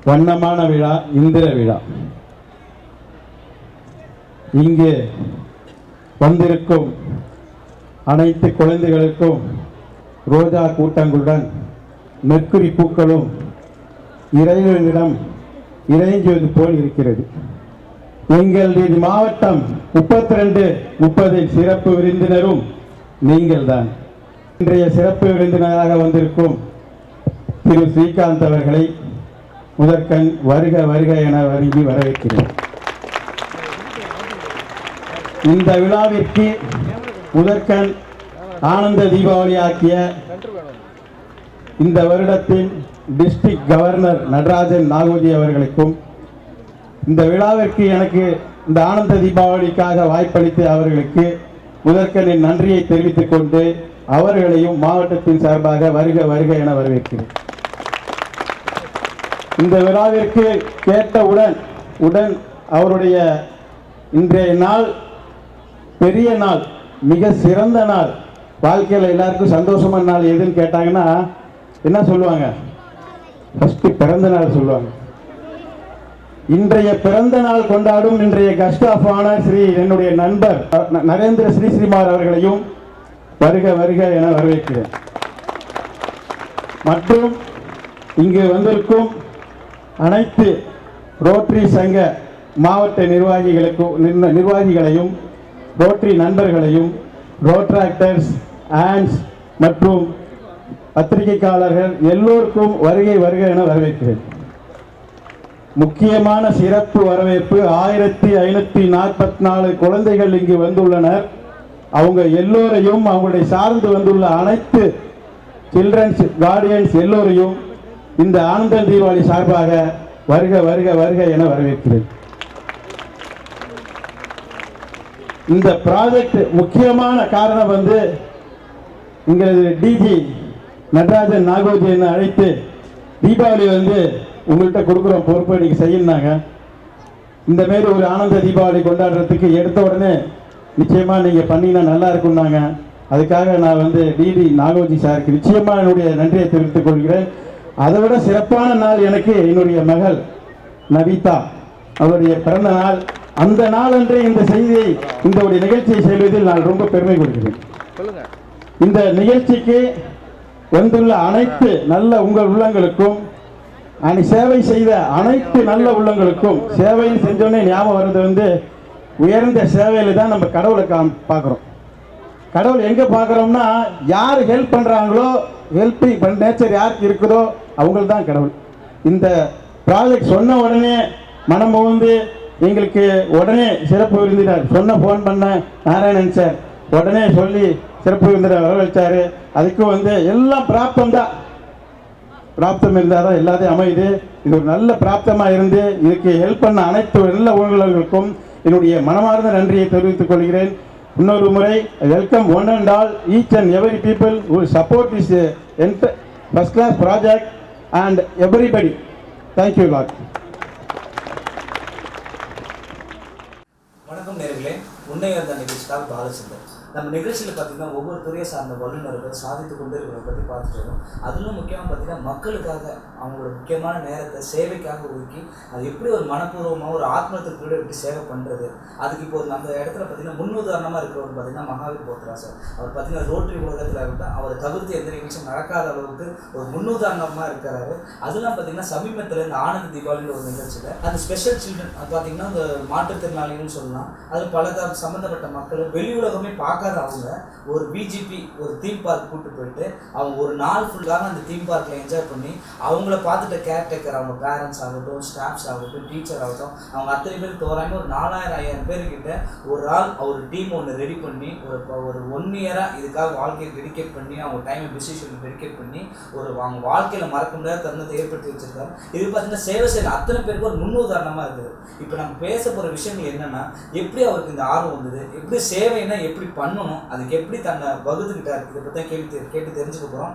வண்ணமான விழா, இந்திர விழா. இங்கு வந்திருக்கும் அனைத்து குழந்தைகளுக்கும் ரோஜா கூட்டங்களுடன் மெர்க்குரி பூக்களும் இறைவனிடம் இறைஞ்சுவது போல் இருக்கிறது. எங்கள் மாவட்டம் 32-30 சிறப்பு விருந்தினரும் நீங்கள்தான். இன்றைய சிறப்பு விருந்தினராக வந்திருக்கும் திரு ஸ்ரீகாந்த் அவர்களை முதற்கண் வருக வருக என வருகி வரவேற்கிறேன். இந்த விழாவிற்கு முதற்கண் ஆனந்த தீபாவளி ஆக்கிய இந்த வருடத்தின் டிஸ்ட்ரிக்ட் கவர்னர் நடராஜன் நாகோஜி அவர்களுக்கும், இந்த விழாவிற்கு எனக்கு இந்த ஆனந்த தீபாவளிக்காக வாய்ப்பளித்த அவர்களுக்கு முதற்கண் என் நன்றியை தெரிவித்துக் கொண்டு அவர்களையும் மாவட்டத்தின் சார்பாக வருக வருக என வரவேற்கிறேன். இந்த விழாவிற்கு கேட்டவுடன் அவருடைய இன்றைய நாள் பெரிய நாள், மிக சிறந்த நாள், வாழ்க்கையில் எல்லாருக்கும் சந்தோஷமான நாள் எதுன்னு கேட்டாங்கன்னா என்ன சொல்லுவாங்க? ஃபர்ஸ்ட் பிறந்த நாள் சொல்லுவாங்க. இன்றைய பிறந்த நாள் கொண்டாடும் இன்றைய கெஸ்ட் ஆஃப் ஆனர் ஸ்ரீ என்னுடைய நண்பர் நரேந்திர ஸ்ரீமார் அவர்களையும் வருக வருக என வரவேற்கிறேன். மற்றும் இங்கு வந்திருக்கும் அனைத்து ரோட்டரி சங்க மாவட்ட நிர்வாகிகளையும் ரோட்டரி நண்பர்களையும் ரோட்ராக்டர்ஸ் ஆண்ட்ஸ் மற்றும் பத்திரிகையாளர்கள் எல்லோருக்கும் வருகை வருக என வரவேற்கிறேன். முக்கியமான சிறப்பு வரவேற்பு. 1544 குழந்தைகள் இங்கு வந்துள்ளனர். அவங்க எல்லோரையும் அவங்களுடைய சார்ந்து வந்துள்ள அனைத்து சில்ட்ரன்ஸ் கார்டியன்ஸ் எல்லோரையும் இந்த ஆனந்த தீபாவளி சார்பாக வருக வருக வருக என வரவேற்கிறேன். இந்த ப்ராஜெக்ட் முக்கியமான காரணம் எங்களது டிஜி நடராஜன் நாகோஜி என்ன அழைத்து தீபாவளி உங்கள்கிட்ட கொடுக்குறோம், பொறுப்பை நீங்கள் செய்யினாங்க. இந்த மாரி ஒரு ஆனந்த தீபாவளி கொண்டாடுறதுக்கு எடுத்த உடனே நிச்சயமாக நீங்கள் பண்ணிங்கன்னா நல்லா இருக்கும்னாங்க. அதுக்காக நான் டிடி நாகோஜி சாருக்கு நிச்சயமாக என்னுடைய நன்றியை தெரிவித்துக் கொள்கிறேன். அதை விட சிறப்பான நாள் எனக்கு என்னுடைய மகள் நவிதா அவருடைய பிறந்த நாள். அந்த நாள் அன்று இந்த செய்தியை இந்த ஒரு நிகழ்ச்சியை செய்வதில் நான் ரொம்ப பெருமை கொள்கிறேன். இந்த நிகழ்ச்சிக்கு வந்துள்ள அனைத்து நல்ல உங்கள் உள்ளங்களுக்கும், சேவை செய்த அனைத்து நல்ல உள்ளங்களுக்கும், சேவைன்னு செஞ்சோன்னே ஞாபகம் வருது உயர்ந்த சேவையில் தான் நம்ம கடவுளை பார்க்குறோம். கடவுள் எங்கே பார்க்குறோம்னா யார் ஹெல்ப் பண்ணுறாங்களோ, ஹெல்ப்பிங் நேச்சர் யாருக்கு இருக்குதோ அவங்களுக்கு தான் கடவுள். இந்த ப்ராஜெக்ட் சொன்ன உடனே மனம் எங்களுக்கு உடனே சிறப்பு விருந்தினர் ஃபோன் பண்ண நாராயணன் சார் உடனே சொல்லி சிறப்பு விருந்தினர் வரவழைச்சாரு. அதுக்கு எல்லாம் பிராப்தம் தான், பிராப்தம் இருந்தால் தான் எல்லாத்தையும் அமையுது. இது ஒரு நல்ல பிராப்தமாக இருந்து இதுக்கு ஹெல்ப் பண்ண அனைத்து நல்ல உறவுகளுக்கும் என்னுடைய மனமார்ந்த நன்றியை தெரிவித்துக் கொள்கிறேன். இன்னொரு முறை welcome one and all each and every people who support this first class project and everybody. Thank you Lord. வணக்கம் நேயர்களே, உன்னையர்ந்த நிகழ்ச்சிக்காக பாலச்சந்தர். நம்ம நிகழ்ச்சியில் பார்த்தீங்கன்னா ஒவ்வொரு துறையை சார்ந்த வல்லுநர்கள் சாதித்து கொண்டு இருக்கிறத பற்றி பார்த்துட்டு வரோம். அதிலும் முக்கியமாக பார்த்தீங்கன்னா மக்களுக்காக அவங்களோட முக்கியமான நேரத்தை சேவைக்காக ஒதுக்கி அது எப்படி ஒரு மனப்பூர்வமாக ஒரு ஆத்மத்திற்குள்ள எப்படி சேவை பண்ணுறது, அதுக்கு இப்போ நம்ம இடத்துல பார்த்தீங்கன்னா முன்னுதாரணமாக இருக்கிறவர் பார்த்தீங்கன்னா மகாவீர் போத்ரா சார். அவர் பார்த்தீங்கன்னா ரோட்டரி உலகத்தில் இருக்கட்டும் அவரை தவிர்த்து எந்த நிகழ்ச்சியும் நடக்காத அளவுக்கு ஒரு முன்னுதாரணமாக இருக்கிறாரு. அதெல்லாம் பார்த்தீங்கன்னா சமீபத்தில் இந்த ஆனந்த தீபாவளியில் ஒரு நிகழ்ச்சியில் அந்த ஸ்பெஷல் சில்ட்ரன் பார்த்தீங்கன்னா இந்த மாற்றுத்திறனாளிகள்னு சொல்லலாம், அது பல சம்மந்தப்பட்ட மக்கள் வெளி உலகமே பார்க்காத அவங்க ஒரு பிஜிபி ஒரு தீம் பார்க் கூட்டு போயிட்டு அவங்க ஒரு நாள் ஃபுல்லாக அந்த தீம் பார்க்கில் என்ஜாய் பண்ணி அவங்கள பார்த்துட்டு கேர்டேக்கர் அவங்க பேரண்ட்ஸ் ஆகட்டும், ஸ்டாஃப்ஸ் ஆகட்டும், டீச்சர் ஆகட்டும், அவங்க அத்தனை பேர் தோறாமல் ஒரு 4000-5000 பேர்கிட்ட ஒரு ஆள் ஒரு டீம் ஒன்று ரெடி பண்ணி ஒரு 1 இயராக இதுக்காக வாழ்க்கையை டெடிகேட் பண்ணி அவங்க டைமை பிஸி ஷெட்யூல் டெடிகேட் பண்ணி அவங்க வாழ்க்கையில் மறக்க முடியாத தருணத்தை ஏற்படுத்தி வச்சிருக்காரு. இது பார்த்தீங்கன்னா சேவை செய்ய அத்தனை பேருக்கு ஒரு முன்னுதாரணமாக இருக்குது. இப்போ நம்ம பேச போகிற விஷயங்கள் என்னென்னா எப்படி அவருக்கு இந்த ஆர்வம் வந்தது, எப்படி சேவைன்னா எப்படி பண்ணணும், அதுக்கு எப்படி தன்னை வகுத்துக்கிட்டார், இதை பற்றி கேட்டு தெரிஞ்சுக்க போகிறோம்.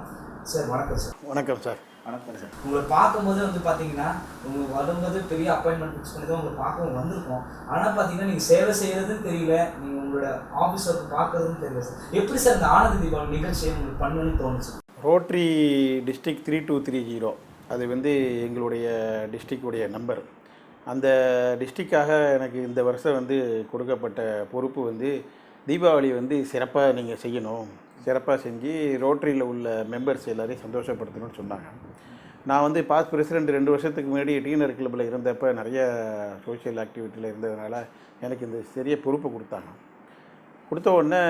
சார் வணக்கம் சார். வணக்கம் சார். வணக்கம் சார். உங்களை பார்க்கும்போது பார்த்தீங்கன்னா உங்களுக்கு வரும்போது பெரிய அப்பாயின்மெண்ட் ஃபிக்ஸ் பண்ணி தான் உங்களை பார்க்கவும் வந்திருக்கோம். ஆனால் பார்த்தீங்கன்னா நீங்கள் சேவை செய்கிறதுன்னு தெரியல, நீங்கள் உங்களோட ஆஃபீஸ் ஒர்க் பார்க்குறதுன்னு தெரியல சார். எப்படி சார் இந்த ஆனந்த தீபாவளி நிகழ்ச்சியை உங்களுக்கு பண்ணணும்னு தோணுச்சு? ரோட்டரி டிஸ்ட்ரிக்ட் 3230 அது வந்து எங்களுடைய டிஸ்ட்ரிக்டுடைய நம்பர். அந்த டிஸ்ட்ரிக்டாக எனக்கு இந்த வருஷம் வந்து கொடுக்கப்பட்ட பொறுப்பு வந்து தீபாவளி வந்து சிறப்பாக நீங்கள் செய்யணும், சிறப்பாக செஞ்சு ரோட்டரியில் உள்ள மெம்பர்ஸ் எல்லோரையும் சந்தோஷப்படுத்தணும்னு சொன்னாங்க. நான் வந்து பாஸ் பிரசிடெண்ட் 2 வருஷத்துக்கு முன்னாடி டீனர் கிளப்பில் இருந்தப்போ நிறைய சோஷியல் ஆக்டிவிட்டியில் இருந்ததுனால எனக்கு இந்த பெரிய பொறுப்பை கொடுத்தாங்க. கொடுத்த உடனே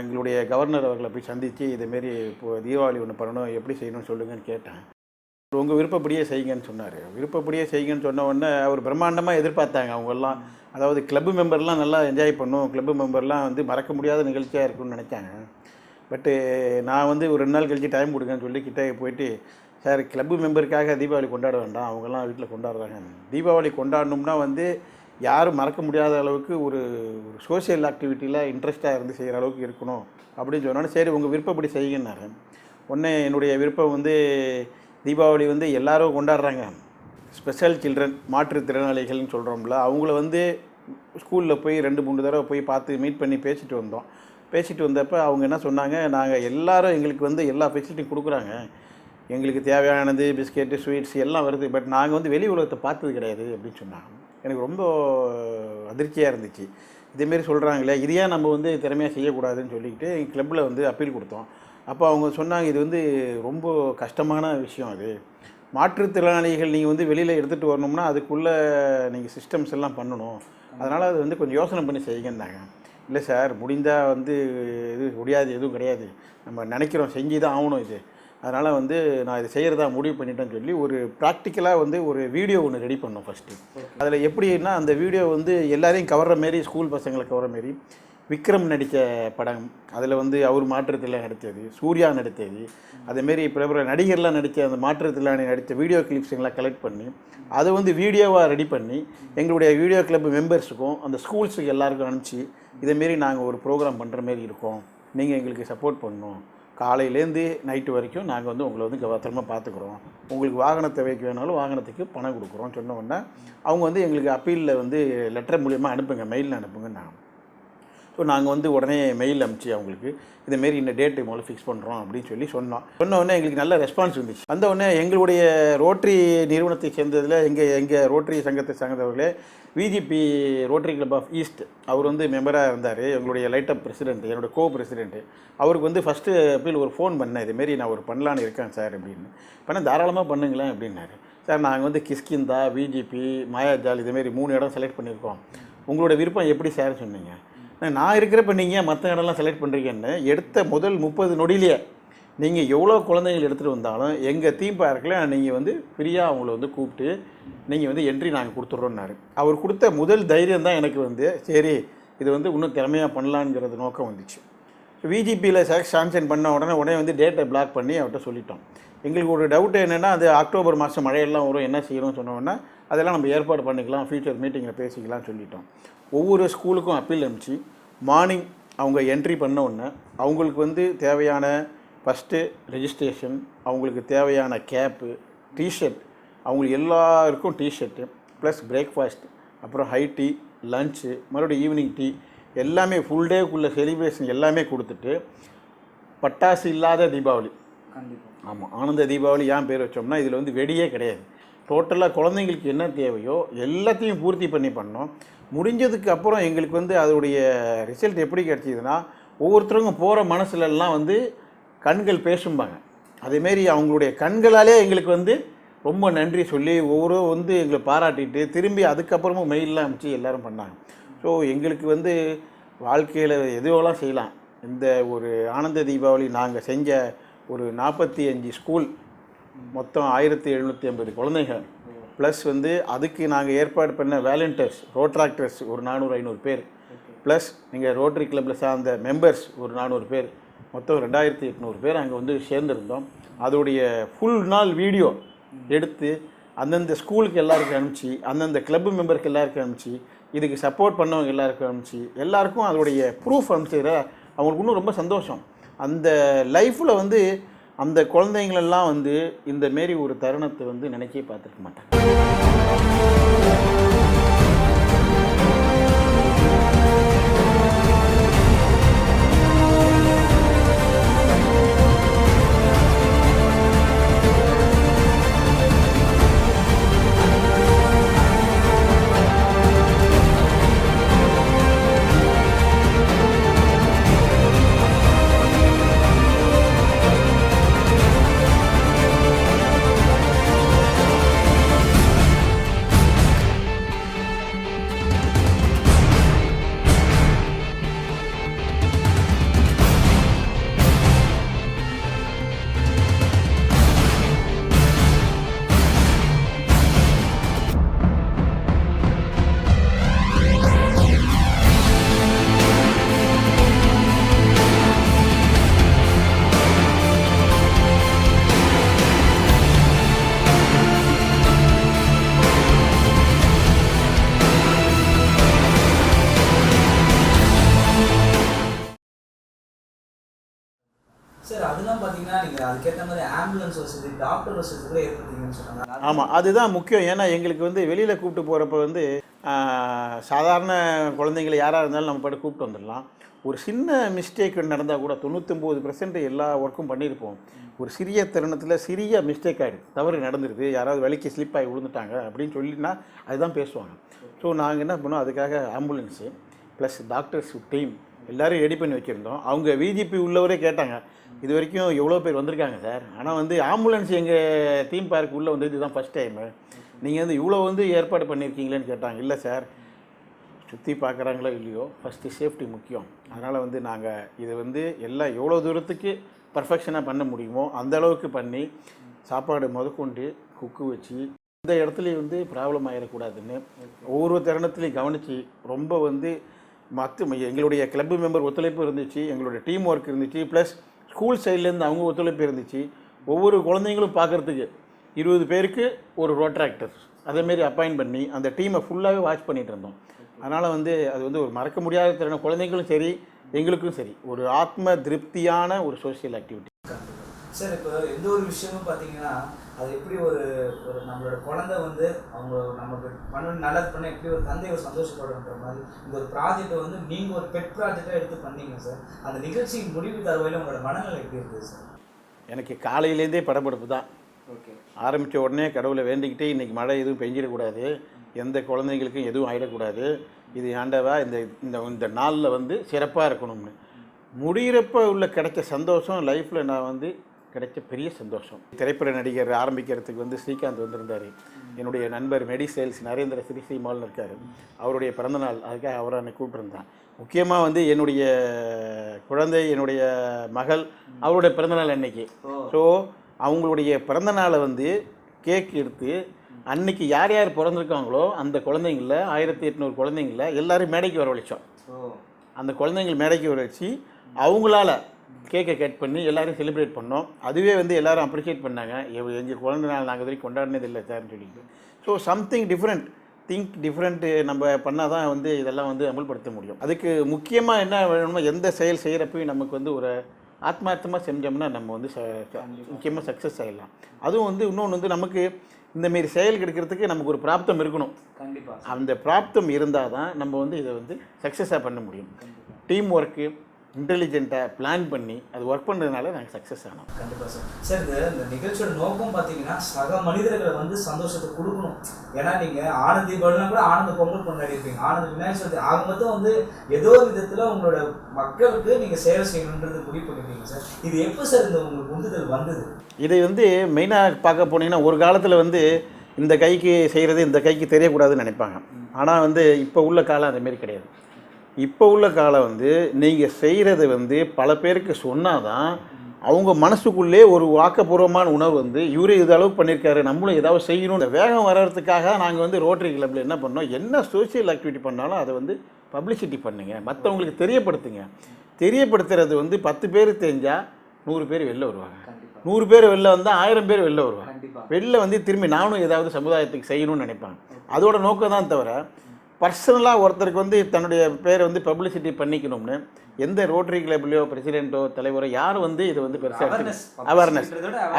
எங்களுடைய கவர்னர் அவர்களை போய் சந்தித்து இதுமாரி இப்போது தீபாவளி ஒன்று பண்ணணும், எப்படி செய்யணும்னு சொல்லுங்கன்னு கேட்டேன். உங்கள் விருப்பப்படியே செய்யுங்கன்னு சொன்னார். விருப்பப்படியே செய்யுங்கன்னு சொன்ன உடனே அவர் பிரம்மாண்டமாக எதிர்பார்த்தாங்க. அவங்கெல்லாம் அதாவது கிளப்பு மெம்பர்லாம் நல்லா என்ஜாய் பண்ணும், கிளப்பு மெம்பர்லாம் வந்து மறக்க முடியாத நிகழ்ச்சியாக இருக்குன்னு நினச்சாங்க. பட்டு நான் வந்து ஒரு 2 நாள் கழித்து டைம் கொடுங்கன்னு சொல்லி கிட்டே போயிட்டு, சார் கிளப்பு மெம்பருக்காக தீபாவளி கொண்டாட வேண்டாம், அவங்கெல்லாம் வீட்டில் கொண்டாடுறாங்க. தீபாவளி கொண்டாடணும்னா வந்து யாரும் மறக்க முடியாத அளவுக்கு ஒரு சோஷியல் ஆக்டிவிட்டியில் இன்ட்ரெஸ்ட்டாக இருந்து செய்கிற அளவுக்கு இருக்கணும் அப்படின்னு சொன்னோன்னே, சரி உங்கள் விருப்பப்படி செய்யுங்கன்னாரு. உடனே என்னுடைய விருப்பம் வந்து தீபாவளி வந்து எல்லோரும் கொண்டாடுறாங்க. ஸ்பெஷல் சில்ட்ரன், மாற்றுத்திறனாளிகள்னு சொல்கிறோம்ல, அவங்கள வந்து ஸ்கூலில் போய் 2-3 தடவை போய் பார்த்து மீட் பண்ணி பேசிட்டு வந்தோம். பேசிட்டு வந்தப்போ அவங்க என்ன சொன்னாங்க, நாங்கள் எல்லோரும் எங்களுக்கு வந்து எல்லா ஃபெசிலிட்டியும் கொடுக்குறாங்க, எங்களுக்கு தேவையானது பிஸ்கெட்டு ஸ்வீட்ஸ் எல்லாம் வருது, பட் நாங்கள் வந்து வெளி உலகத்தை பார்த்தது கிடையாது அப்படின்னு சொன்னாங்க. எனக்கு ரொம்ப அதிர்ச்சியாக இருந்துச்சு. இதேமாரி சொல்கிறாங்களே, இது ஏன் நம்ம வந்து திறமையாக செய்யக்கூடாதுன்னு சொல்லிக்கிட்டு எங்கள் கிளப்பில் வந்து அப்பீல் கொடுத்தோம். அப்போ அவங்க சொன்னாங்க, இது வந்து ரொம்ப கஷ்டமான விஷயம், அது மாற்றுத்திறனாளிகள் நீங்கள் வந்து வெளியில் எடுத்துகிட்டு வரணும்னா அதுக்குள்ளே நீங்கள் சிஸ்டம்ஸ் எல்லாம் பண்ணணும், அதனால் அது வந்து கொஞ்சம் யோசனை பண்ணி செய்யுங்கன்னாங்க. இல்லை சார், முடிந்தால் வந்து இது முடியாது, எதுவும் கிடையாது, நம்ம நினைக்கிறோம் செஞ்சு தான் ஆகணும் இது, அதனால் வந்து நான் இது செய்கிறதா முடிவு பண்ணிட்டேன்னு சொல்லி ஒரு ப்ராக்டிக்கலாக வந்து ஒரு வீடியோ ஒன்று ரெடி பண்ணோம் ஃபஸ்ட்டு. அதில் எப்படின்னா அந்த வீடியோ வந்து எல்லாரையும் கவர்ற மாரி, ஸ்கூல் பசங்களை கவர்ற மாரி, விக்ரம் நடித்த படம், அதில் வந்து அவர் மாற்றுத்திறனாளி நடித்தது, சூர்யா நடித்தது, அதேமாரி பிரபல நடிகர்லாம் நடித்த அந்த மாற்றுத்திறனாளி நடித்த வீடியோ கிளிப்ஸுங்கெல்லாம் கலெக்ட் பண்ணி அதை வந்து வீடியோவாக ரெடி பண்ணி எங்களுடைய வீடியோ கிளப் மெம்பர்ஸுக்கும் அந்த ஸ்கூல்ஸுக்கு எல்லாருக்கும் அனுப்பிச்சி, இதேமாரி நாங்கள் ஒரு ப்ரோக்ராம் பண்ணுற மாரி இருக்கோம், நீங்கள் எங்களுக்கு சப்போர்ட் பண்ணணும், காலையிலேருந்து நைட்டு வரைக்கும் நாங்கள் வந்து உங்களை வந்து பத்திரமா பார்த்துக்குறோம், உங்களுக்கு வாகன தேவைக்கு வேணாலும் வாகனத்துக்கு பணம் கொடுக்குறோம் சொன்ன உடனே அவங்க வந்து எங்களுக்கு அப்பீலில் வந்து லெட்டர் மூலிமா அனுப்புங்க, மெயிலில் அனுப்புங்க. ஸோ நாங்கள் வந்து உடனே மெயில் அனுப்பிச்சு அவங்களுக்கு இதேமாரி இந்த டேட்டு முதல்ல ஃபிக்ஸ் பண்ணுறோம் அப்படின்னு சொல்லி சொன்ன உடனே எங்களுக்கு நல்ல ரெஸ்பான்ஸ் வந்துச்சு. வந்த உடனே எங்களுடைய ரோட்டரி நிறுவனத்தை சேர்ந்ததில் எங்கள் ரோட்டரி சங்கத்தை சார்ந்தவர்களே VGP rotary club of east அவர் வந்து மெம்பராக இருந்தார், எங்களுடைய லைட்டப் பிரசிடென்ட், என்னோடய கோ பிரசிடென்ட்டு. அவருக்கு வந்து ஃபஸ்ட்டு அப்பீல் ஒரு ஃபோன் பண்ணேன், இதுமாரி நான் ஒரு பண்ணலான்னு இருக்கேன் சார் அப்படின்னு. பண்ண தாராளமாக பண்ணுங்களேன் அப்படின்னாரு. சார் நாங்கள் வந்து கிஷ்கிந்தா, விஜிபி, மாயாஜால் இதுமாரி 3 இடம் செலக்ட் பண்ணியிருக்கோம், உங்களோட விருப்பம் எப்படி சார் சொன்னீங்க, நான் இருக்கிறப்ப நீங்கள் மற்ற இடம்லாம் செலக்ட் பண்ணுறீங்கன்னு எடுத்த முதல் 30 நொடியிலேயே நீங்கள் எவ்வளோ குழந்தைகள் எடுத்துகிட்டு வந்தாலும் எங்கள் தீம் பார்க்கில் நீங்கள் வந்து ஃப்ரீயாக அவங்கள வந்து கூப்பிட்டு நீங்கள் வந்து என்ட்ரி நாங்கள் கொடுத்துட்றோன்னாரு. அவர் கொடுத்த முதல் தைரியம் தான் எனக்கு வந்து சரி இது வந்து இன்னும் திறமையாக பண்ணலான்ங்கிறது நோக்கம் வந்துச்சு. விஜிபியில் சாங்ஷன் பண்ண உடனே வந்து டேட்டை பிளாக் பண்ணி அவர்கிட்ட சொல்லிட்டோம். எங்களுக்கு ஒரு டவுட் என்னென்னா, அது அக்டோபர் மாதம் மழையெல்லாம் வரும், என்ன செய்யணும்னு சொன்னோன்னா அதெல்லாம் நம்ம ஏற்பாடு பண்ணிக்கலாம், ஃபியூச்சர் மீட்டிங்கில் பேசிக்கலாம்னு சொல்லிட்டோம். ஒவ்வொரு ஸ்கூலுக்கும் அப்பீல் அனுப்பிச்சு மார்னிங் அவங்க என்ட்ரி பண்ண உடனே அவங்களுக்கு வந்து தேவையான ஃபஸ்ட்டு ரெஜிஸ்ட்ரேஷன், அவங்களுக்கு தேவையான கேப்பு, டிஷர்ட், அவங்களுக்கு எல்லாருக்கும் டிஷர்ட்டு ப்ளஸ் பிரேக்ஃபாஸ்ட், அப்புறம் ஹை டீ, லன்ச்சு, மறுபடியும் ஈவினிங் டீ, எல்லாமே ஃபுல் டேக்குள்ளே செலிப்ரேஷன் எல்லாமே கொடுத்துட்டு பட்டாசு இல்லாத தீபாவளி. ஆமாம், ஆனந்த தீபாவளி ஏன் பேர் வச்சோம்னா இதில் வந்து வெடியே கிடையாது, டோட்டலாக குழந்தைங்களுக்கு என்ன தேவையோ எல்லாத்தையும் பூர்த்தி பண்ணோம். முடிஞ்சதுக்கு அப்புறம் எங்களுக்கு வந்து அதோடைய ரிசல்ட் எப்படி கிடச்சிதுன்னா, ஒவ்வொருத்தருக்கும் போகிற மனசுலலாம் வந்து கண்கள் பேசும்பாங்க, அதேமாரி அவங்களுடைய கண்களாலே எங்களுக்கு வந்து ரொம்ப நன்றி சொல்லி ஒவ்வொரு வந்து எங்களை பாராட்டிட்டு திரும்பி அதுக்கப்புறமும் மெயிலெலாம் அனுப்பிச்சு எல்லோரும் பண்ணாங்க. ஸோ எங்களுக்கு வந்து வாழ்க்கையில் எதுவெல்லாம் செய்யலாம். இந்த ஒரு ஆனந்த தீபாவளி நாங்கள் செஞ்ச ஒரு 45 ஸ்கூல், மொத்தம் 1750 குழந்தைகள், ப்ளஸ் வந்து அதுக்கு நாங்கள் ஏற்பாடு பண்ண வாலண்டியர்ஸ், ரோட்ராக்டர்ஸ் ஒரு 400-500 பேர், ப்ளஸ் நீங்கள் ரோட்டரி கிளப்பில் சார்ந்த மெம்பர்ஸ் ஒரு 400 பேர், மொத்தம் 2800 பேர் அங்கே வந்து சேர்ந்துருந்தோம். அதோடைய ஃபுல் நாள் வீடியோ எடுத்து அந்தந்த ஸ்கூலுக்கு எல்லாருக்கும் அனுப்பிச்சி, அந்தந்த கிளப்பு மெம்பருக்கு எல்லாருக்கும் அனுப்பிச்சி, இதுக்கு சப்போர்ட் பண்ணவங்க எல்லாருக்கும் அனுப்பிச்சி, எல்லாருக்கும் அதோடைய ப்ரூஃப் அனுப்பிச்சிட அவங்களுக்கு இன்னும் ரொம்ப சந்தோஷம். அந்த லைஃப்பில் வந்து அந்த குழந்தைங்களெல்லாம் வந்து இந்தமாரி ஒரு தருணத்தை வந்து நினைக்கவே பார்த்துருக்க மாட்டாங்க. ஆம்புலன்ஸ் வசதி, டாக்டர் வசதி கூட ஏற்படுத்திங்கன்னு சொன்னாங்க. ஆமாம், அதுதான் முக்கியம். ஏன்னா எங்களுக்கு வந்து வெளியில் கூப்பிட்டு போகிறப்ப வந்து சாதாரண குழந்தைங்களை யாராக இருந்தாலும் நம்ம பாட்டு கூப்பிட்டு வந்துடலாம். ஒரு சின்ன மிஸ்டேக் நடந்தால் கூட 99% எல்லா ஒர்க்கும் பண்ணியிருப்போம். ஒரு சிறிய தருணத்தில் சிறிய மிஸ்டேக் ஆகிடுது, தவறு நடந்துருது, யாராவது வலிக்கு ஸ்லிப் ஆகி விழுந்துட்டாங்க அப்படின்னு சொல்லினா அதுதான் பேசுவாங்க. ஸோ நாங்கள் என்ன பண்ணோம், அதுக்காக ஆம்புலன்ஸு ப்ளஸ் டாக்டர்ஸ் டீம் எல்லோரும் ரெடி பண்ணி வச்சுருந்தோம். அவங்க விஜிபி உள்ளவரே கேட்டாங்க, இது வரைக்கும் எவ்வளோ பேர் வந்திருக்காங்க சார், ஆனால் வந்து ஆம்புலன்ஸ் எங்கள் தீம் பார்க் உள்ளே வந்து இதுதான் ஃபஸ்ட் டைமு, நீங்கள் வந்து இவ்வளோ வந்து ஏற்பாடு பண்ணியிருக்கீங்களேன்னு கேட்டாங்க. இல்லை சார், சுற்றி பார்க்குறாங்களோ இல்லையோ ஃபஸ்ட்டு சேஃப்டி முக்கியம். அதனால் வந்து நாங்கள் இது வந்து எல்லாம் எவ்வளோ தூரத்துக்கு பர்ஃபெக்ஷனாக பண்ண முடியுமோ அந்த அளவுக்கு பண்ணி சாப்பாடு முதற்கொண்டு குக்கு வச்சு இந்த இடத்துலையும் வந்து ப்ராப்ளம் ஆகிடக்கூடாதுன்னு ஒவ்வொரு தருணத்துலையும் கவனித்து ரொம்ப வந்து எங்களுடைய கிளப் மெம்பர் ஒத்துழைப்பு இருந்துச்சு, எங்களுடைய டீம் ஒர்க் இருந்துச்சு, ப்ளஸ் ஸ்கூல் சைட்லேருந்து அவங்க ஒத்துழைப்பு இருந்துச்சு. ஒவ்வொரு குழந்தைங்களும் பார்க்குறதுக்கு 20 பேருக்கு ஒரு ரோட்ராக்டர் அதேமாரி அப்பாயின்ட் பண்ணி அந்த டீமை ஃபுல்லாகவே வாட்ச் பண்ணிகிட்டு இருந்தோம். அதனால் வந்து அது வந்து ஒரு மறக்க முடியாத தருணம், குழந்தைங்களும் சரி எங்களுக்கும் சரி, ஒரு ஆத்ம திருப்தியான ஒரு சோஷியல் ஆக்டிவிட்டி. சார், இப்போ எந்த ஒரு விஷயமும் பார்த்தீங்கன்னா அது எப்படி ஒரு நம்மளோட குழந்தை வந்து அவங்க நமக்கு நல்லது பண்ண எப்படி ஒரு தந்தையை சந்தோஷப்படுற மாதிரி இந்த ஒரு ப்ராஜெக்டை வந்து நீங்கள் ஒரு பெட் ப்ராஜெக்டாக எடுத்து பண்ணீங்க சார். அந்த நிகழ்ச்சியின் முடிவு தருவையில் உங்களோட மனநிலை எப்படி இருக்குது சார்? எனக்கு காலையிலேருந்தே படப்படுப்பு தான். ஓகே, ஆரம்பித்த உடனே கடவுளை வேண்டிக்கிட்டே இன்றைக்கி மழை எதுவும் பெஞ்சிடக்கூடாது, எந்த குழந்தைங்களுக்கும் எதுவும் ஆகிடக்கூடாது, இது ஆண்டவா இந்த இந்த நாளில் வந்து சிறப்பாக இருக்கணும்னு முடிகிறப்ப உள்ள கிடைச்ச சந்தோஷம் லைஃப்பில் நான் வந்து கிடைச்ச பெரிய சந்தோஷம். திரைப்பட நடிகர் ஆரம்பிக்கிறதுக்கு வந்து ஸ்ரீகாந்த் வந்திருந்தார். என்னுடைய நண்பர் மெடிசேல்ஸ் நரேந்திர ஸ்ரீமால்னு இருக்கார், அவருடைய பிறந்தநாள், அதுக்காக அவரை என்னை கூப்பிட்டுருந்தான். முக்கியமாக வந்து என்னுடைய குழந்தை, என்னுடைய மகள், அவருடைய பிறந்தநாள் அன்னைக்கு. ஸோ அவங்களுடைய பிறந்தநாளை வந்து கேக் எடுத்து அன்னைக்கு யார் யார் பிறந்திருக்காங்களோ அந்த குழந்தைங்கள 1800 குழந்தைங்கள எல்லோரும் மேடைக்கு வரவழைச்சோம். அந்த குழந்தைங்கள் மேடைக்கு வர வச்சு அவங்களால கேக்கை கட் பண்ணி எல்லோரும் செலிப்ரேட் பண்ணோம். அதுவே வந்து எல்லோரும் அப்ரிஷியேட் பண்ணாங்க, எங்கள் குழந்தை நாள் நாங்கள் வரைக்கும் கொண்டாடினது இல்லை சார்னு சொல்லிட்டு. So something different, think different நம்ம பண்ணால் தான் வந்து இதெல்லாம் வந்து அமல்படுத்த முடியும். அதுக்கு முக்கியமாக என்ன வேணுமோ, எந்த செயல் செய்கிறப்பையும் நமக்கு வந்து ஒரு ஆத்மார்த்தமாக செஞ்சோம்னா நம்ம வந்து முக்கியமாக சக்ஸஸ் ஆகிடலாம். அதுவும் வந்து இன்னொன்று வந்து நமக்கு இந்தமாரி செயல் கிடைக்கிறதுக்கு நமக்கு ஒரு பிராப்தம் இருக்கணும். கண்டிப்பாக அந்த பிராப்தம் இருந்தால் தான் நம்ம வந்து இதை வந்து சக்ஸஸாக பண்ண முடியும். டீம் ஒர்க்கு இன்டெலிஜென்ட்டாக பிளான் பண்ணி அது ஒர்க் பண்ணுறதுனால நாங்கள் சக்ஸஸ் ஆனோம். கண்டிப்பாக சார். சார், இந்த நிகழ்ச்சியோட நோக்கம் பார்த்தீங்கன்னா சக மனிதர்களை வந்து சந்தோஷத்தை கொடுக்கணும். ஏன்னா நீங்கள் ஆனந்த் தீபாவளினா கூட ஆனந்த பொங்கல் கொண்டாடி இருப்பீங்க, ஆனந்த விநாயகர் சதுர்த்தி, ஆக மொத்தம் வந்து ஏதோ ஒரு விதத்தில் உங்களோட மக்களுக்கு நீங்கள் சேவை செய்யணுன்றது முடிவு பண்ணிருக்கீங்க சார். இது எப்போ சார் இந்த உங்களுக்கு உந்துதல் வந்தது? இதை வந்து மெயினாக பார்க்க போனீங்கன்னா, ஒரு காலத்தில் வந்து இந்த கைக்கு செய்கிறது இந்த கைக்கு தெரியக்கூடாதுன்னு நினைப்பாங்க. ஆனால் வந்து இப்போ உள்ள காலம் அதேமாரி கிடையாது. இப்போ உள்ள காலம் வந்து நீங்கள் செய்கிறது வந்து பல பேருக்கு சொன்னால் தான் அவங்க மனசுக்குள்ளே ஒரு ஆக்கப்பூர்வமான உணர்வு வந்து இவரே இது அளவுக்கு பண்ணியிருக்காரு, நம்மளும் ஏதாவது செய்யணும். இந்த வேகம் வர்றதுக்காக நாங்கள் வந்து ரோட்டரி கிளப்பில் என்ன பண்ணோம், என்ன சோஷியல் ஆக்டிவிட்டி பண்ணாலும் அதை வந்து பப்ளிசிட்டி பண்ணுங்க, மற்றவங்களுக்கு தெரியப்படுத்துங்க. தெரியப்படுத்துறது வந்து 10 பேர் தெரிஞ்சால் 100 பேர் வெளில வருவாங்க, 100 பேர் வெளில வந்தால் 1000 பேர் வெளில வருவாங்க. வெளில வந்து திரும்பி நானும் ஏதாவது சமுதாயத்துக்கு செய்யணும்னு நினைப்பாங்க. அதோட நோக்கம் தான் தவிர பர்சனலாக ஒருத்தருக்கு வந்து தன்னுடைய பேரை வந்து பப்ளிசிட்டி பண்ணிக்கணும்னு எந்த ரோட்டரி கிளப்லையோ பிரசிடென்ட்டோ தலைவரோ யாரும் வந்து இதை வந்து பெருசாக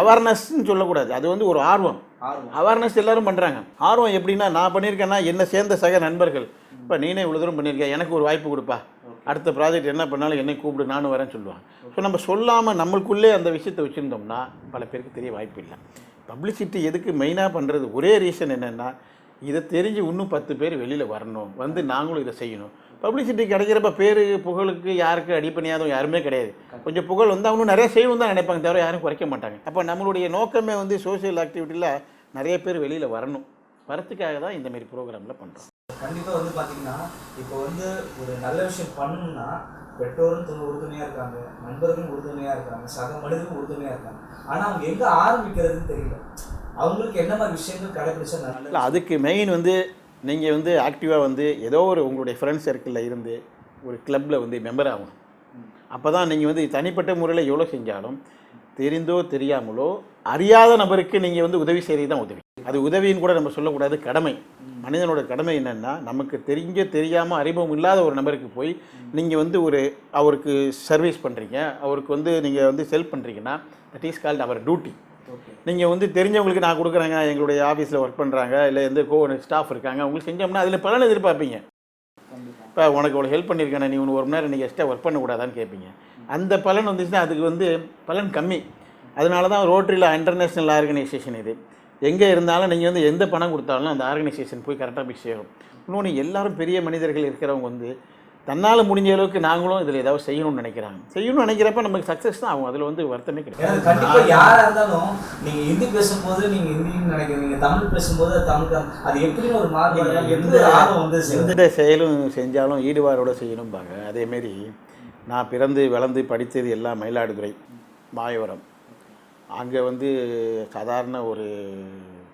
அவேர்னஸ்ன்னு சொல்லக்கூடாது. அது வந்து ஒரு ஆர்வம். அவேர்னஸ் எல்லோரும் பண்ணுறாங்க. ஆர்வம் எப்படின்னா, நான் பண்ணியிருக்கேன்னா என்னை சேர்ந்த சக நண்பர்கள், இப்போ நீனே இவ்வளோ தூரம் பண்ணியிருக்கேன், எனக்கு ஒரு வாய்ப்பு கொடுப்பா, அடுத்த ப்ராஜெக்ட் என்ன பண்ணாலும் என்னை கூப்பிடு, நானும் வரேன்னு சொல்லுவாங்க. ஸோ நம்ம சொல்லாமல் நம்மளுக்குள்ளே அந்த விஷயத்தை வச்சுருந்தோம்னா பல பேருக்கு தெரிய வாய்ப்பு இல்லை. பப்ளிசிட்டி எதுக்கு மெயினாக பண்ணுறது, ஒரே ரீசன் என்னென்னா, இதை தெரிஞ்சு இன்னும் 10 பேர் வெளியில் வரணும், வந்து நாங்களும் இதை செய்யணும். பப்ளிசிட்டி கிடைக்கிறப்ப பேர் புகழுக்கு யாருக்கு அடிப்பணியாதவங்க யாருமே கிடையாது. கொஞ்சம் புகழ் வந்து அவனும் நிறைய செய்யணும் தான் நினைப்பாங்க, தவிர யாரும் குறைக்க மாட்டாங்க. அப்போ நம்மளுடைய நோக்கமே வந்து சோஷியல் ஆக்டிவிட்டியில் நிறைய பேர் வெளியில் வரணும், வரத்துக்காக தான் இந்தமாரி ப்ரோக்ராமில் பண்ணுறோம். கண்டிப்பாக வந்து பார்த்தீங்கன்னா, இப்போ வந்து ஒரு நல்ல விஷயம் பண்ணணும்னா பெற்றோரும் உறுதுணையாக இருக்காங்க, நண்பர்களும் உறுதுணையாக இருக்காங்க, சக மனிதர்களும் உறுதுணையாக இருக்காங்க. ஆனால் அவங்க எங்கே ஆரம்பிக்கிறதுன்னு தெரியல. அவங்களுக்கு என்ன மாதிரி விஷயங்கள் கடைபிடிச்சா நல்ல? அதுக்கு மெயின் வந்து நீங்கள் வந்து ஆக்டிவாக வந்து ஏதோ ஒரு உங்களுடைய ஃப்ரெண்ட்ஸ் சர்க்கிளில் இருந்து ஒரு கிளப்பில் வந்து மெம்பர் ஆகணும். அப்போ தான் நீங்கள் வந்து தனிப்பட்ட முறையில் எவ்வளோ செஞ்சாலும் தெரிந்தோ தெரியாமலோ அறியாத நபருக்கு நீங்கள் வந்து உதவி செய்கிறது தான் உதவி. அது உதவின்னு கூட நம்ம சொல்லக்கூடாது, கடமை. மனிதனோட கடமை என்னென்னா, நமக்கு தெரியாமல் அறிமுகம் இல்லாத ஒரு நபருக்கு போய் நீங்கள் வந்து அவருக்கு சர்வீஸ் பண்ணுறீங்க, அவருக்கு வந்து நீங்கள் வந்து ஹெல்ப் பண்ணுறீங்கன்னா, that is called our duty. நீங்கள் வந்து தெரிஞ்சவங்களுக்கு நான் கொடுக்குறேங்க, எங்களுடைய ஆஃபீஸில் ஒர்க் பண்ணுறாங்க, இல்லை எந்த ஸ்டாஃப் இருக்காங்க, அவங்களுக்கு செஞ்சோம்னா அதில் பலன் எதிர்பார்ப்பீங்க. இப்போ உனக்கு அவ்வளோ ஹெல்ப் பண்ணியிருக்கேன், நீ ஒன்று 1 மணி நேரம் நீங்கள் எக்ஸ்ட்ரா ஒர்க் பண்ணக்கூடாதான்னு கேட்பீங்க. அந்த பலன் வந்துச்சுன்னா அதுக்கு வந்து பலன் கம்மி. அதனால தான் ரோட்டரியில் இன்டர்நேஷ்னல் ஆர்கனைசேஷன் இது. எங்கே இருந்தாலும் நீங்கள் வந்து எந்த பணம் கொடுத்தாலும் அந்த ஆர்கனைசேஷன் போய் கரெக்டாக போய் சேரும். இன்னொன்று, எல்லாரும் பெரிய மனிதர்கள் இருக்கிறவங்க வந்து தன்னால் முடிஞ்ச அளவுக்கு நாங்களும் இதில் ஏதாவது செய்யணும்னு நினைக்கிறப்ப நமக்கு சக்ஸஸ் தான் ஆகும். அதில் வந்து வருத்தமே கிடையாது. கண்டிப்பாக யாராக இருந்தாலும் நீங்கள் ஹிந்தி பேசும்போது நீங்கள் ஹிந்தின்னு நினைக்கிறீங்க, தமிழ் பேசும்போது தமிழுக்கு அது எப்படின்னு ஒரு மாறுபாடு, எந்த ஆர்வம் வந்து எந்த செயலும் செஞ்சாலும் ஈடுபாடோடு செய்யணும்பாங்க. அதேமாரி நான் பிறந்து வளர்ந்து படித்தது எல்லாம் மயிலாடுதுறை மாயவரம். அங்கே வந்து சாதாரண ஒரு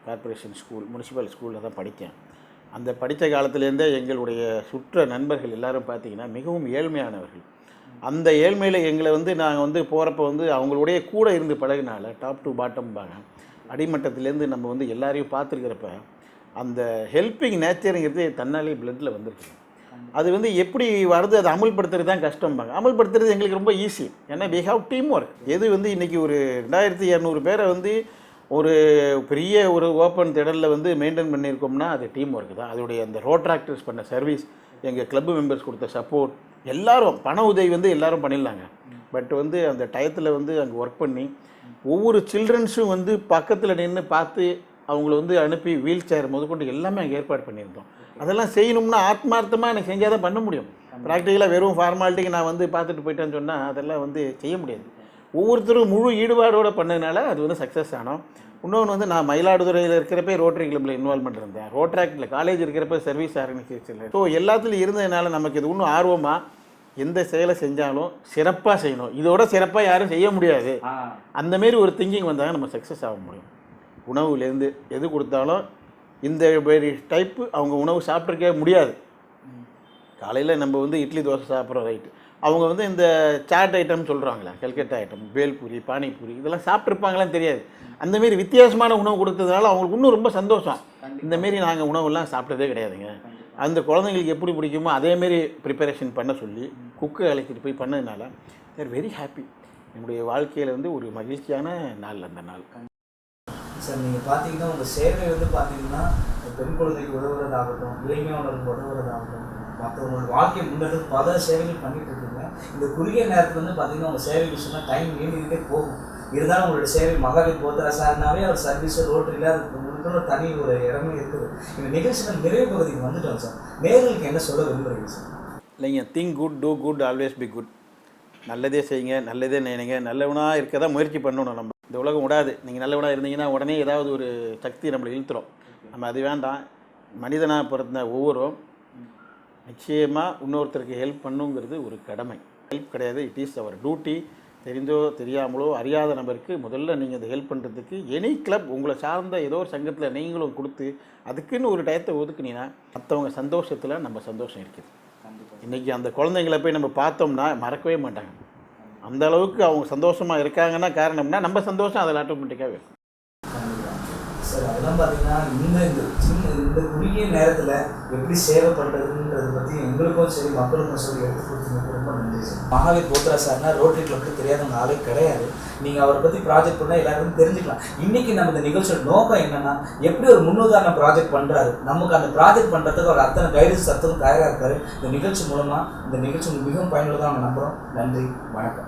கார்ப்பரேஷன் ஸ்கூல், முனிசிபல் ஸ்கூலில் தான் படித்தேன். அந்த படித்த காலத்துலேருந்தே எங்களுடைய சுற்ற நண்பர்கள் எல்லோரும் பார்த்திங்கன்னா மிகவும் ஏழ்மையானவர்கள். அந்த ஏழ்மையில் எங்களை வந்து நாங்கள் வந்து போகிறப்ப வந்து அவங்களுடைய கூட இருந்து பழகினால டாப் டு பாட்டம்பாங்க, அடிமட்டத்திலேருந்து நம்ம வந்து எல்லாரையும் பார்த்துருக்கிறப்ப அந்த ஹெல்பிங் நேச்சருங்கிறது தன்னாலே பிளட்டில் வந்துருக்கு. அது வந்து எப்படி வருது, அதை அமல்படுத்துறது தான் கஷ்டம்பாங்க. அமல்படுத்துறது எங்களுக்கு ரொம்ப ஈஸி. ஏன்னா வி ஹாவ் டீம் ஒர்க். எது வந்து இன்றைக்கி ஒரு 2200 பேரை வந்து ஒரு பெரிய ஒரு ஓப்பன் திடலில் வந்து மெயின்டைன் பண்ணியிருக்கோம்னா அது டீம் ஒர்க் தான். அதோடைய அந்த ரோட்ராக்டர்ஸ் பண்ண சர்வீஸ், எங்கள் கிளப் மெம்பர்ஸ் கொடுத்த சப்போர்ட், எல்லாரும் பண உதவி வந்து எல்லோரும் பண்ணிடலாங்க. பட் வந்து அந்த டயத்தில் வந்து அங்கே ஒர்க் பண்ணி ஒவ்வொரு சில்ட்ரன்ஸும் வந்து பக்கத்தில் நின்று பார்த்து அவங்கள வந்து அனுப்பி வீல் சேர் முதற்கொண்டு எல்லாமே அங்கே ஏற்பாடு பண்ணியிருந்தோம். அதெல்லாம் செய்யணும்னா ஆத்மார்த்தமாக எனக்கு செஞ்சால் தான் பண்ண முடியும். ப்ராக்டிக்கலாக வெறும் ஃபார்மாலிட்டிக்கு நான் வந்து பார்த்துட்டு போயிட்டேன்னு சொன்னால் அதெல்லாம் வந்து செய்ய முடியாது. ஒவ்வொருத்தரும் முழு ஈடுபாடோடு பண்ணதுனால அது வந்து சக்ஸஸ் ஆனோம். இன்னொன்று வந்து நான் மயிலாடுதுறையில் இருக்கிறப்ப ரோட்டரி கிளப்பில் இன்வால்மெண்ட் இருந்தேன். ரோட்ராக்டில் காலேஜ் இருக்கிறப்ப சர்வீஸ் ஆர்கனைசேஷனில். ஸோ எல்லாத்துலையும் இருந்ததுனால நமக்கு இது இன்னும் ஆர்வமாக எந்த செயலை செஞ்சாலும் சிறப்பாக செய்யணும். இதோட சிறப்பாக யாரும் செய்ய முடியாது. அந்தமாரி ஒரு திங்கிங் வந்தால் நம்ம சக்ஸஸ் ஆக முடியும். உணவுலேருந்து எது கொடுத்தாலும் இந்த டைப்பு அவங்க உணவு சாப்பிட்ருக்கவே முடியாது. காலையில் நம்ம வந்து இட்லி தோசை சாப்பிட்றோம், ரைட்டு. அவங்க வந்து இந்த சாட் ஐட்டம் சொல்கிறாங்களே, கல்கட்டா ஐட்டம், பேல்பூரி, பானிபூரி, இதெல்லாம் சாப்பிட்ருப்பாங்களான்னு தெரியாது. அந்தமாரி வித்தியாசமான உணவு கொடுத்ததுனால அவங்களுக்கு இன்னும் ரொம்ப சந்தோஷம். இந்தமாரி நாங்கள் உணவுலாம் சாப்பிட்டதே கிடையாதுங்க. அந்த குழந்தைங்களுக்கு எப்படி பிடிக்குமோ அதேமாரி ப்ரிப்பரேஷன் பண்ண சொல்லி குக்கு அழைச்சிட்டு போய் பண்ணதுனால தேர் வெரி ஹாப்பி. என்னுடைய வாழ்க்கையில் வந்து ஒரு மகிழ்ச்சியான நாள் அந்த நாள். சார், நீங்கள் பார்த்தீங்கன்னா உங்கள் சேவை வந்து பார்த்தீங்கன்னா பெண் குழந்தைக்கு உதவுறதாகட்டும், இளைஞர்களுக்கு உதவுறதாகட்டும், மற்றவங்களோட வாழ்க்கை முன்னெடுத்து பல சேவைகள் பண்ணிட்டு இருக்கீங்க. இந்த குறுகிய நேரத்தில் வந்து பார்த்தீங்கன்னா உங்கள் சேவைக்கு சொன்னால் டைம் நீண்டிகிட்டே போகும். இருந்தாலும் உங்களோட சேவை மகாவீர் போத்தரா சார்னாவே அவர் சர்வீஸ் ரோட்டரியில் அதுக்கு ஒரு தனி ஒரு இடமே இருக்குது. இந்த நிகழ்ச்சிகள் நிறைவு பகுதிக்கு வந்துட்டோம் சார். நேர்களுக்கு என்ன சொல்ல விரும்புகிறீங்க சார்? இல்லைங்க, think good, do good, always be good. நல்லதே செய்யுங்க, நல்லதே நினைங்க, நல்லவனாக இருக்க தான் முயற்சி பண்ணணும். நம்ம இந்த உலகம் விடாது. நீங்கள் நல்லவனாக இருந்தீங்கன்னா உடனே ஏதாவது ஒரு சக்தி நம்மளை இழுத்துரும். நம்ம அது வேண்டாம். மனிதனாக பிறந்த ஒவ்வொருவரும் நிச்சயமாக இன்னொருத்தருக்கு ஹெல்ப் பண்ணுங்கிறது ஒரு கடமை. ஹெல்ப் கிடையாது, இட் இஸ் அவர் டியூட்டி. தெரிந்தோ தெரியாமலோ அறியாத நபருக்கு முதல்ல நீங்கள் இந்த ஹெல்ப் பண்ணுறதுக்கு எனி கிளப் உங்களை சார்ந்த ஏதோ ஒரு சங்கத்தில் நீங்களும் கொடுத்து அதுக்குன்னு ஒரு டயத்தை ஒதுக்குனீங்கன்னா மற்றவங்க சந்தோஷத்தில் நம்ம சந்தோஷம் இருக்குது. இன்றைக்கி அந்த குழந்தைங்களை போய் நம்ம பார்த்தோம்னா மறக்கவே மாட்டாங்க. அந்த அளவுக்கு அவங்க சந்தோஷமாக இருக்காங்கன்னா காரணம்னா நம்ம சந்தோஷம் அதில் ஆட்டோமேட்டிக்காக இருக்கும். சார், அதெல்லாம் பார்த்தீங்கன்னா இந்த குறுகிய நேரத்தில் எப்படி சேவை பண்ணுறதுன்றதை பற்றி எங்களுக்கும் சரி மக்களுக்கும் சரி எடுத்து கொடுத்ததுக்கு ரொம்ப நன்றி சார். மகாவீர் போத்ரா சார்னா ரோட்டரி கிளப்புக்கு தெரியாதவங்க ஆளே கிடையாது. நீங்கள் அவரை பற்றி ப்ராஜெக்ட் பண்ணால் எல்லாருக்கும் தெரிஞ்சுக்கலாம். இன்றைக்கி நம்ம இந்த நிகழ்ச்சியோட நோக்கம் என்னென்னா, எப்படி ஒரு முன்னுதாரண ப்ராஜெக்ட் பண்ணுறாரு, நமக்கு அந்த ப்ராஜெக்ட் பண்ணுறதுக்கு ஒரு அத்தனை கைடன்ஸ் அத்தனை தயாராக இருக்காரு. இந்த நிகழ்ச்சி மூலமாக இந்த நிகழ்ச்சி மிகவும் பயனுள்ளதாக நம்ம நம்புகிறோம். நன்றி, வணக்கம்.